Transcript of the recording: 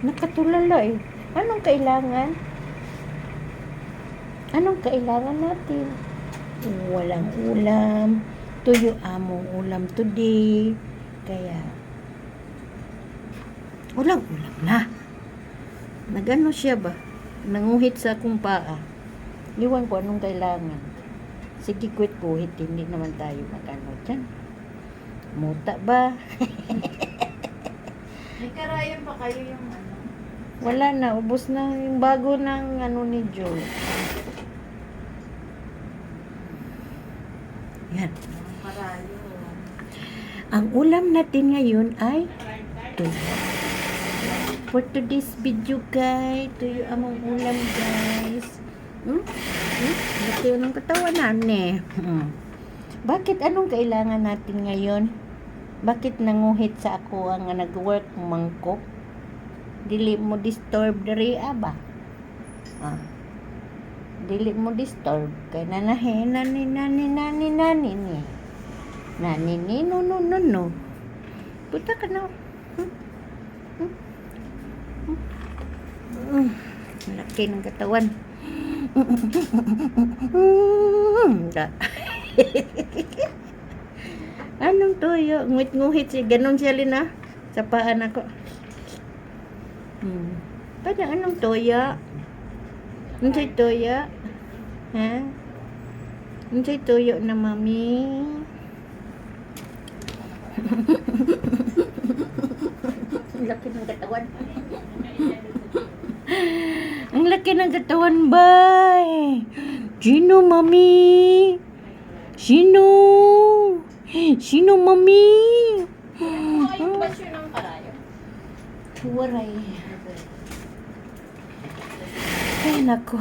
Nakatulala eh. Anong kailangan? Anong kailangan natin? Walang ulam. Tuyo among ulam today. Kaya, walang ulam na. Nagano siya ba? Nanguhit sa akong paa. Iwan ko anong kailangan. Sige, kuhit-kuhit. Hindi naman tayo magano dyan. Muta ba? May karayan pa kayo yung ano? Wala na. Ubos na yung bago ng ano ni Joe. Yan. Yung karayo. Ang ulam natin ngayon ay tuyo. For today's video guys, tuyo among ulam guys. Ito yung katawan natin Bakit anong kailangan natin ngayon? Bakit nanguhit sa ako ang nag-work mangkok? Dili mo disturb dari ba? Dili mo disturb kay nani ni no. Puta ka na. Laki ng katawan. Anong tuyo? Nguhit-nguhit siya. Ganon siya Lina. Sa paan ako. Pada anong tuyo? Unsay tuyo? Ha? Unsay tuyo na mami? Ang laki ng katawan. Ang laki ng katawan, bay. Sino, mami? Sino? Sino, mami? Yung basyo ng karayo. Waray. Ay, nako.